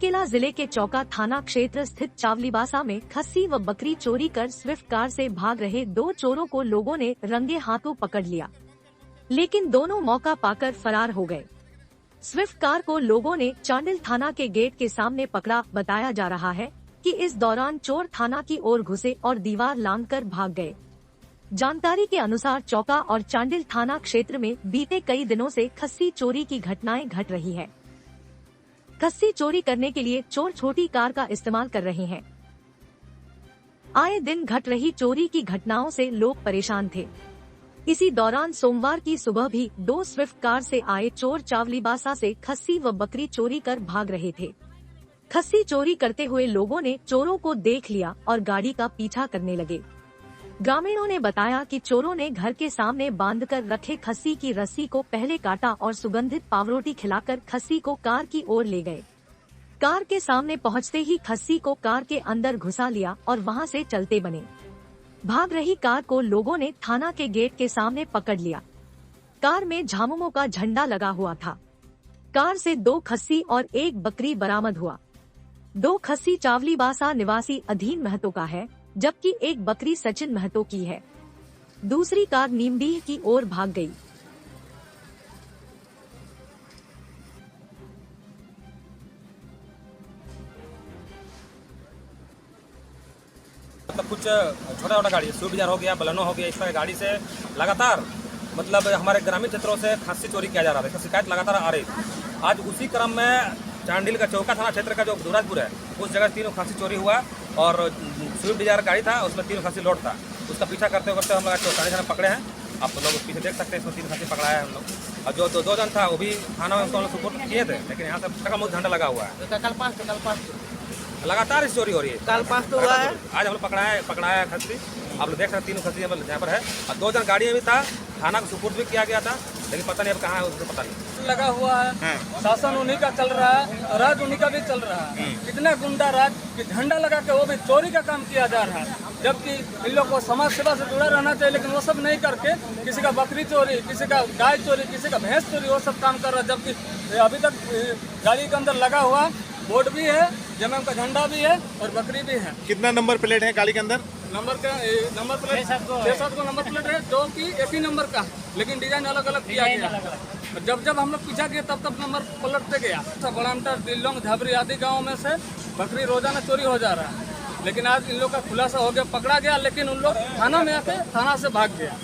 सरायकेला जिले के चौका थाना क्षेत्र स्थित चावलीबासा में खस्सी व बकरी चोरी कर स्विफ्ट कार से भाग रहे 2 चोरों को लोगों ने रंगे हाथों पकड़ लिया, लेकिन दोनों मौका पाकर फरार हो गए। स्विफ्ट कार को लोगों ने चांडिल थाना के गेट के सामने पकड़ा। बताया जा रहा है कि इस दौरान चोर थाना की ओर घुसे और दीवार लांघकर भाग गए। जानकारी के अनुसार चौका और चांडिल थाना क्षेत्र में बीते कई दिनों से खस्सी चोरी की घटनाएं घट रही है। खस्सी चोरी करने के लिए चोर छोटी कार का इस्तेमाल कर रहे हैं। आए दिन घट रही चोरी की घटनाओं से लोग परेशान थे। इसी दौरान सोमवार की सुबह भी 2 स्विफ्ट कार से आए चोर चावलीबासा से खस्सी व बकरी चोरी कर भाग रहे थे। खस्सी चोरी करते हुए लोगों ने चोरों को देख लिया और गाड़ी का पीछा करने लगे। ग्रामीणों ने बताया कि चोरों ने घर के सामने बांधकर रखे खस्सी की रस्सी को पहले काटा और सुगंधित पावरोटी खिलाकर खस्सी को कार की ओर ले गए। कार के सामने पहुंचते ही खस्सी को कार के अंदर घुसा लिया और वहां से चलते बने। भाग रही कार को लोगों ने थाना के गेट के सामने पकड़ लिया। कार में झामुमो का झंडा लगा हुआ था। कार से 2 खस्सी और 1 बकरी बरामद हुआ। 2 खस्सी चावलीबासा निवासी अधीन महतो का है, जबकि 1 बकरी सचिन महतो की है। दूसरी कार नीमडीह की ओर भाग गई। मतलब कुछ छोटा छोटा गाड़ी स्विफ्ट डिजायर हो गया, बलेनो हो गया, इस तरह की गाड़ी से लगातार मतलब हमारे ग्रामीण क्षेत्रों से खस्सी चोरी किया जा रहा था। इसकी शिकायत लगातार आ रही थी। आज उसी क्रम में चांडिल का चौका थाना क्षेत्र का जो दुराजपुर है, उस जगह 3 खस्सी चोरी हुआ और स्विफ्ट डिजायर गाड़ी था, उसमें 3 खस्सी लोड था। उसका पीछा करते हम लोग थाने पकड़े हैं। आप लोग पीछे देख सकते हैं, इसमें 3 खस्सी पकड़ा है हम लोग। और जो 2 जन था वो भी थाना में उसको हम लोग सुपुर्द किए थे, लेकिन यहाँ से टका मुझ झंडा लगा हुआ है। कल 5 लगातार इस चोरी हो रही है। कल 5 तो हुआ है। आज हम लोग पकड़ाया है खस्सी। आप लोग देख रहे हैं 3 खस्सी यहाँ पर है और 2 जन गाड़ी में भी था। थाना को सुपुर्द भी किया गया था, लेकिन पता नहीं अब कहाँ है, उसको पता नहीं। लगा हुआ है, शासन उन्हीं का चल रहा है, राज उन्हीं का भी चल रहा है। कितना गुंडा राज कि झंडा लगा के वो भी चोरी का काम किया जा रहा है, जबकि इन लोग को समाज सेवा से जुड़ा रहना चाहिए, लेकिन वो सब नहीं करके किसी का बकरी चोरी, किसी का गाय चोरी, किसी का भैंस चोरी, वो सब काम कर रहा है। जबकि अभी तक गाड़ी के अंदर लगा हुआ बोर्ड भी है, जमीन का झंडा भी है और बकरी भी है। कितना नंबर प्लेट है गाड़ी के अंदर? नंबर प्लेट 6-7 को नंबर प्लेट है, जो कि एक ही नंबर का, लेकिन डिजाइन अलग अलग किया गया। जब हम लोग पीछा किए तब नंबर पलटते गया। बड़ामटर, दिल्लोंग, झाबरी आदि गाँव में से बकरी रोजाना चोरी हो जा रहा है, लेकिन आज इन लोग का खुलासा हो गया, पकड़ा गया, लेकिन उन लोग थाना में आके थाना से भाग गया।